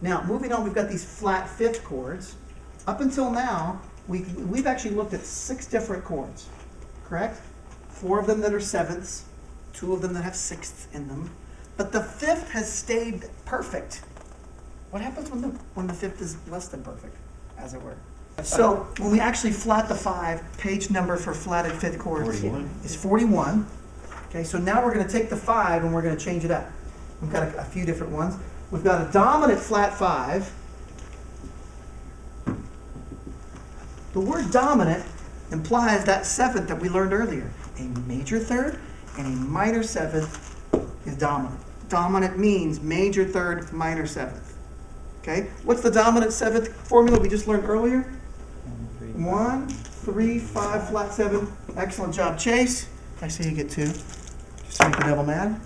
Now, moving on, we've got these flat fifth chords. Up until now, we've actually looked at 6 different chords, correct? 4 of them that are sevenths, 2 of them that have sixths in them. But the fifth has stayed perfect. What happens when the fifth is less than perfect, as it were? So when we actually flat the 5, page number for flatted fifth chords is 41. Okay, so now we're going to take the 5 and we're going to change it up. We've got a few different ones. We've got a dominant flat 5. The word dominant implies that seventh that we learned earlier. A major third and a minor seventh is dominant. Dominant means major third, minor seventh. Okay? What's the dominant seventh formula we just learned earlier? 1, 3, 5, flat 7. Excellent job, Chase. I see you get 2. Just to make the devil mad.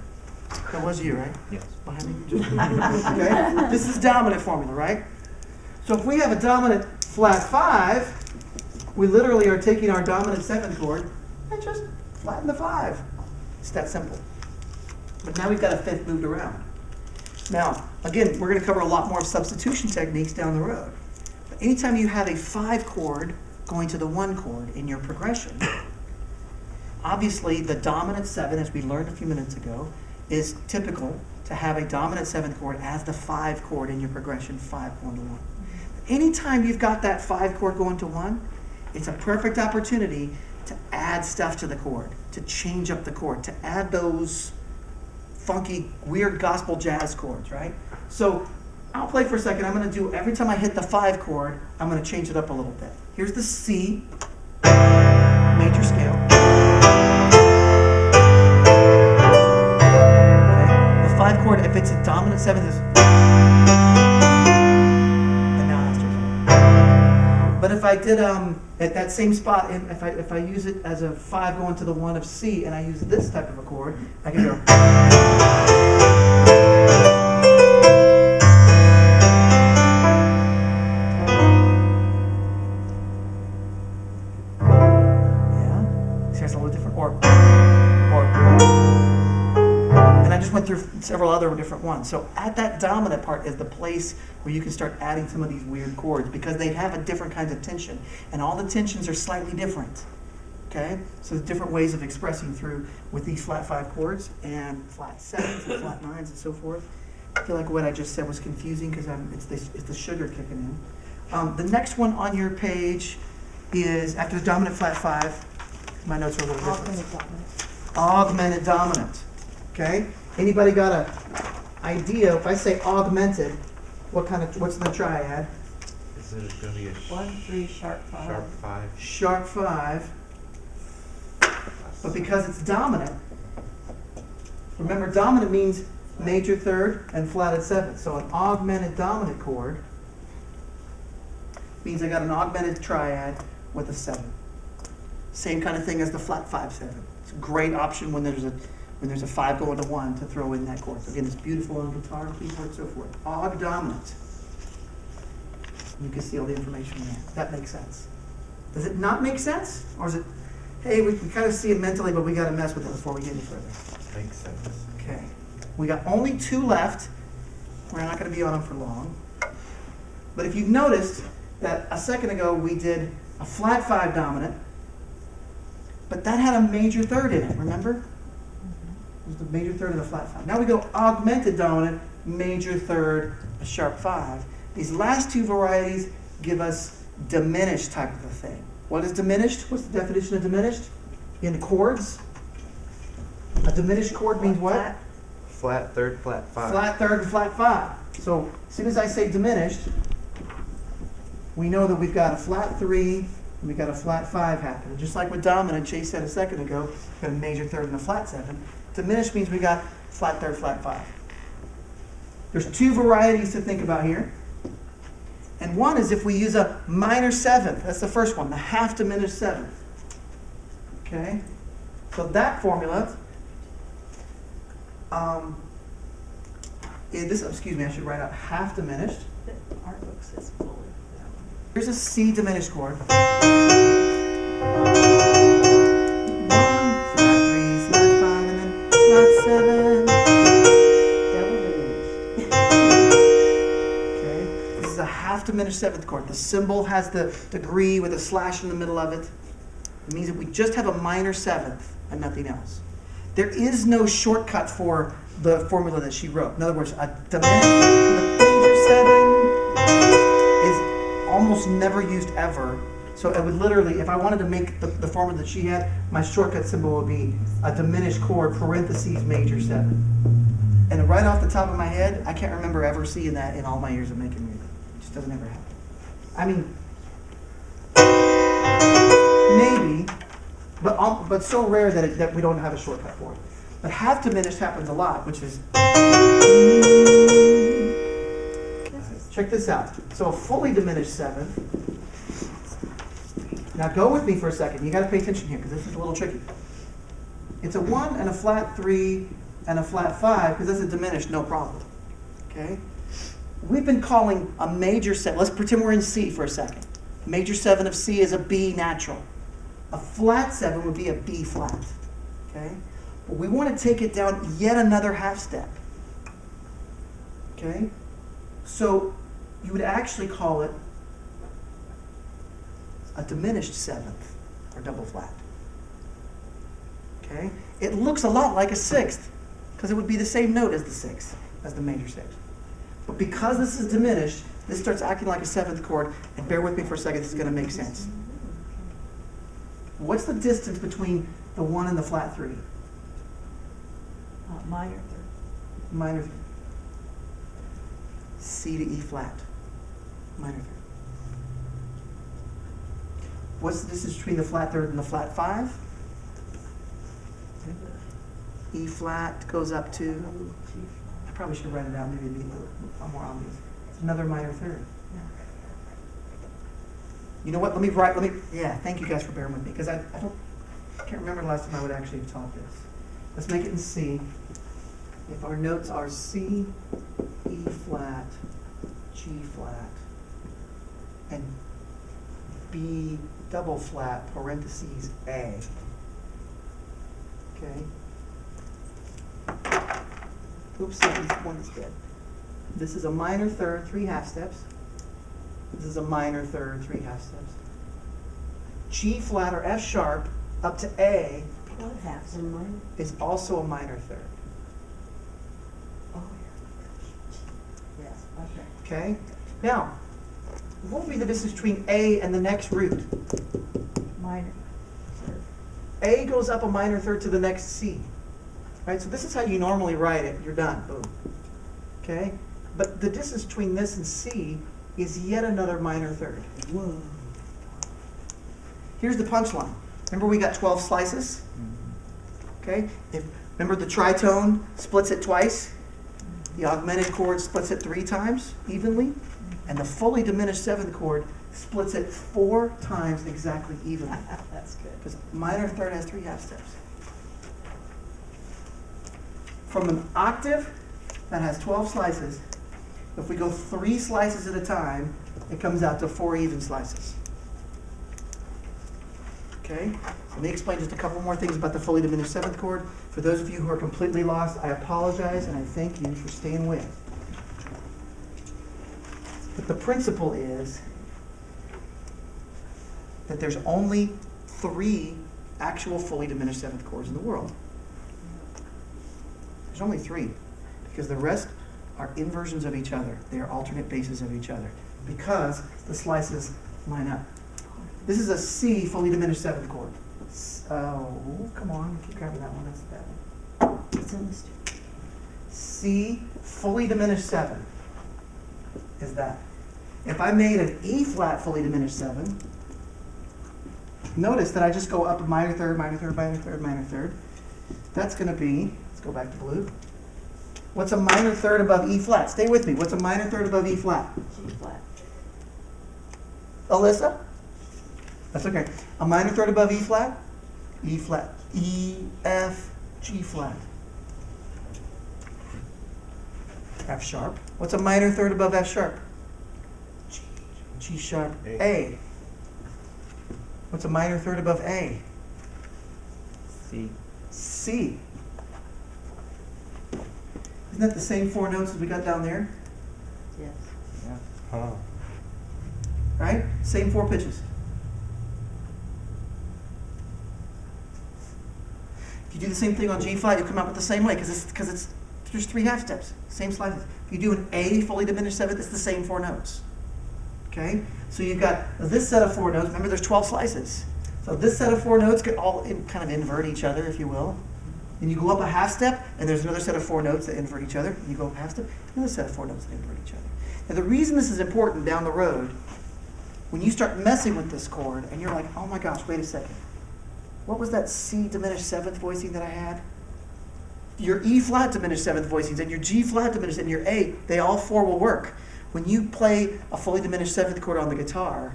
That was you, right? Yes. Behind me. Okay? This is dominant formula, right? So if we have a dominant flat 5, we literally are taking our dominant 7th chord and just flatten the 5. It's that simple. But now we've got a fifth moved around. Now, again, we're going to cover a lot more of substitution techniques down the road. But anytime you have a 5 chord going to the 1 chord in your progression, obviously the dominant 7, as we learned a few minutes ago, is typical to have a dominant 7th chord as the 5 chord in your progression, 5 going to 1. Anytime you've got that 5 chord going to 1, it's a perfect opportunity to add stuff to the chord, to change up the chord, to add those funky, weird gospel jazz chords, right? So I'll play for a second. I'm going to do, every time I hit the 5 chord, I'm going to change it up a little bit. Here's the C, major scale. Okay. The 5 chord, if it's a dominant 7th, is. And now that's just. But if I did at that same spot, if I use it as a 5 going to the 1 of C, and I use this type of a chord, I can go. Yeah, see, it's a little different. Or. And I just went through several other different ones. So at that dominant part is the place where you can start adding some of these weird chords because they have a different kinds of tension. And all the tensions are slightly different. Okay? So there's different ways of expressing through with these flat 5 chords and flat 7s and flat 9s and so forth. I feel like what I just said was confusing because it's the sugar kicking in. The next one on your page is, after the dominant flat 5, my notes are a little different. Augmented dominant. Augmented dominant. Okay? Anybody got an idea? If I say augmented, what's the triad? Is it going to be a 1, 3, sharp 5. sharp 5? Sharp 5. But because it's dominant, remember dominant means major third and flatted 7th. So an augmented dominant chord means I got an augmented triad with a 7. Same kind of thing as the flat 5/7. It's a great option when there's a 5 going to 1 to throw in that chord. So again, it's beautiful on guitar, keyboard, and so forth. Aug dominant. You can see all the information there. That makes sense. Does it not make sense? Or is it, hey, we can kind of see it mentally, but we got to mess with it before we get any further? Makes sense. Okay. We got only 2 left. We're not going to be on them for long. But if you've noticed that a second ago we did a flat 5 dominant, but that had a major third in it, remember? It was the major third of the flat 5. Now we go augmented dominant, major third, a sharp 5. These last 2 varieties give us diminished type of a thing. What is diminished? What's the definition of diminished? In chords? A diminished chord means what? Flat third, flat 5. Flat third and flat 5. So as soon as I say diminished, we know that we've got a flat 3 and we've got a flat 5 happening. Just like with dominant, Chase said a second ago, we've got a major third and a flat 7. Diminished means we got flat third, flat 5. There's 2 varieties to think about here. And one is if we use a minor 7th. That's the first one, the half diminished 7th. Okay? So that formula, excuse me, I should write out half diminished. Our book says fully. Here's a C diminished chord. 1, flat 3, flat 5, and then flat 7. Double diminished. Okay. diminished seventh chord. The symbol has the degree with a slash in the middle of it. It means that we just have a minor seventh and nothing else. There is no shortcut for the formula that she wrote. In other words, a diminished major seven is almost never used ever. So it would literally, if I wanted to make the formula that she had, my shortcut symbol would be a diminished chord, parentheses, major seven. And right off the top of my head, I can't remember ever seeing that in all my years of making music. It just doesn't ever happen. I mean, maybe, but so rare that we don't have a shortcut for it. But half diminished happens a lot, which is, check this out. So a fully diminished seventh. Now go with me for a second. You got to pay attention here because this is a little tricky. It's a 1 and a flat 3 and a flat 5 because that's a diminished, no problem. Okay? We've been calling a major 7. Let's pretend we're in C for a second. Major 7 of C is a B natural. A flat 7 would be a B flat. Okay? But we want to take it down yet another half step. Okay? So you would actually call it a diminished seventh or double flat. Okay? It looks a lot like a sixth because it would be the same note as the sixth, as the major sixth. But because this is diminished, this starts acting like a seventh chord, and bear with me for a second, this is going to make sense. What's the distance between the 1 and the flat 3? Minor third. Minor 3. C to E flat. Minor 3. What's the distance between the flat third and the flat 5? E flat goes up to, I probably should write it down, maybe it'd be a little more obvious. It's another minor third. You know what, thank you guys for bearing with me, because I can't remember the last time I would actually have taught this. Let's make it in C. If our notes are C, E flat, G flat, and B double flat, parentheses, A. Okay? Oops, this one is dead. This is a minor third, 3 half steps. This is a minor third, 3 half steps. G flat or F sharp up to A What halves in mine? is also a minor third. Oh, yeah. Yes, okay. Okay? Now, what would be the distance between A and the next root? Minor third. A goes up a minor third to the next C. Right? So this is how you normally write it. You're done. Boom. Okay? But the distance between this and C is yet another minor third. Whoa. Here's the punchline. Remember we got 12 slices? Okay? Remember the tritone splits it twice? The augmented chord splits it 3 times evenly? And the fully diminished seventh chord splits it 4 times exactly evenly. That's good. Because minor third has 3 half steps. From an octave that has 12 slices, if we go 3 slices at a time, it comes out to 4 even slices. Okay? Let me explain just a couple more things about the fully diminished seventh chord. For those of you who are completely lost, I apologize and I thank you for staying with. But the principle is that there's only 3 actual fully diminished seventh chords in the world. There's only 3, because the rest are inversions of each other. They are alternate bases of each other, because the slices line up. This is a C fully diminished seventh chord. Oh, come on, keep grabbing that one. That's that one. It's in this too. C fully diminished 7 is that. If I made an E flat fully diminished 7, notice that I just go up a minor third, minor third, minor third, minor third. That's going to be, let's go back to blue. What's a minor third above E flat? Stay with me. What's a minor third above E flat? G flat. Alyssa? That's okay. A minor third above E flat? E flat. E, F, G flat. F sharp. What's a minor third above F sharp? G, G sharp, A. What's a minor third above A? C. C. Isn't that the same 4 notes as we got down there? Yes. Yeah. Huh. right? Same 4 pitches. If you do the same thing on G flat, you'll come out with the same way because it's there's 3 half steps, same slices. If you do an A fully diminished seventh, it's the same 4 notes. Okay? So you've got this set of 4 notes. Remember, there's 12 slices. So this set of 4 notes could all kind of invert each other, if you will. Then you go up a half step, and there's another set of 4 notes that invert each other. You go up a half step, another set of 4 notes that invert each other. Now, the reason this is important down the road, when you start messing with this chord, and you're like, oh my gosh, wait a second. What was that C diminished seventh voicing that I had? Your E flat diminished seventh voicings and your G flat diminished and your A, they all 4 will work. When you play a fully diminished seventh chord on the guitar,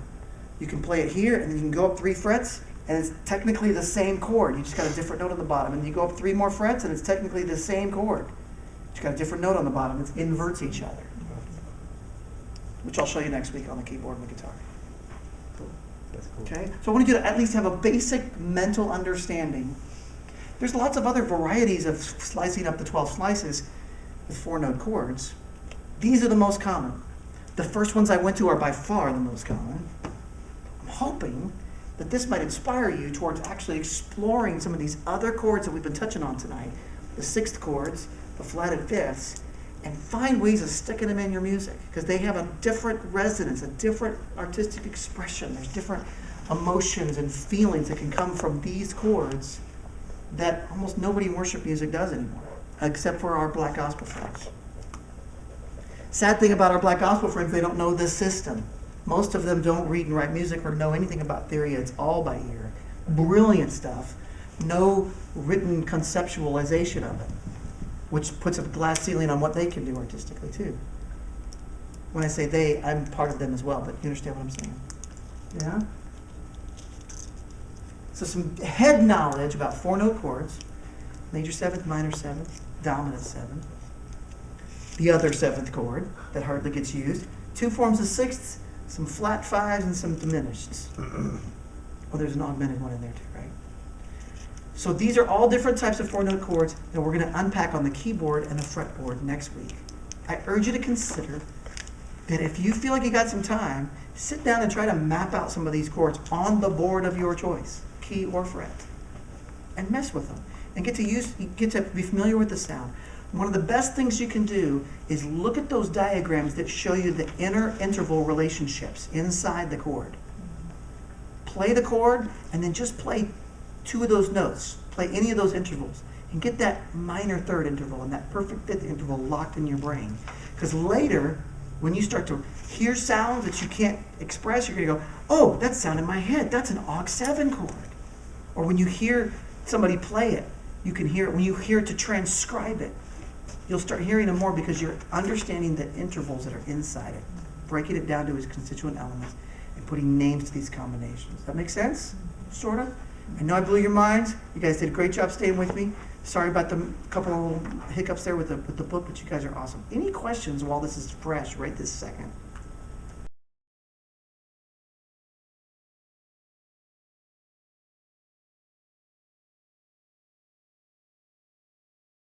you can play it here, and then you can go up 3 frets, and it's technically the same chord. You just got a different note on the bottom. And you go up 3 more frets, and it's technically the same chord. You got a different note on the bottom. It inverts each other, which I'll show you next week on the keyboard and the guitar. That's cool. Okay? So I want you to at least have a basic mental understanding. There's lots of other varieties of slicing up the 12 slices with 4-note chords. These are the most common. The first ones I went to are by far the most common. I'm hoping that this might inspire you towards actually exploring some of these other chords that we've been touching on tonight, the 6th chords, the flatted 5ths, and find ways of sticking them in your music, because they have a different resonance, a different artistic expression. There's different emotions and feelings that can come from these chords that almost nobody in worship music does anymore, except for our black gospel friends. Sad thing about our black gospel friends, they don't know this system. Most of them don't read and write music or know anything about theory. It's all by ear. Brilliant stuff. No written conceptualization of it, which puts a glass ceiling on what they can do artistically too. When I say they, I'm part of them as well, but you understand what I'm saying? Yeah? So some head knowledge about 4-note chords: major 7th, minor 7th, dominant 7th, the other 7th chord that hardly gets used, 2 forms of 6ths, some flat 5s, and some diminished. Well, there's an augmented one in there too, right? So these are all different types of 4-note chords that we're going to unpack on the keyboard and the fretboard next week. I urge you to consider that if you feel like you got some time, sit down and try to map out some of these chords on the board of your choice, key or fret, and mess with them, and get to be familiar with the sound. One of the best things you can do is look at those diagrams that show you the inner interval relationships inside the chord. Play the chord, and then just play 2 of those notes. Play any of those intervals, and get that minor 3rd interval and that perfect 5th interval locked in your brain. Because later, when you start to hear sounds that you can't express, you're going to go, oh, that sound in my head. That's an Aux 7 chord. Or when you hear somebody play it, you can hear it. When you hear it to transcribe it, you'll start hearing them more because you're understanding the intervals that are inside it, breaking it down to its constituent elements, and putting names to these combinations. That make sense? Sort of? I know I blew your minds. You guys did a great job staying with me. Sorry about the couple of little hiccups there with the book, but you guys are awesome. Any questions while this is fresh right this second?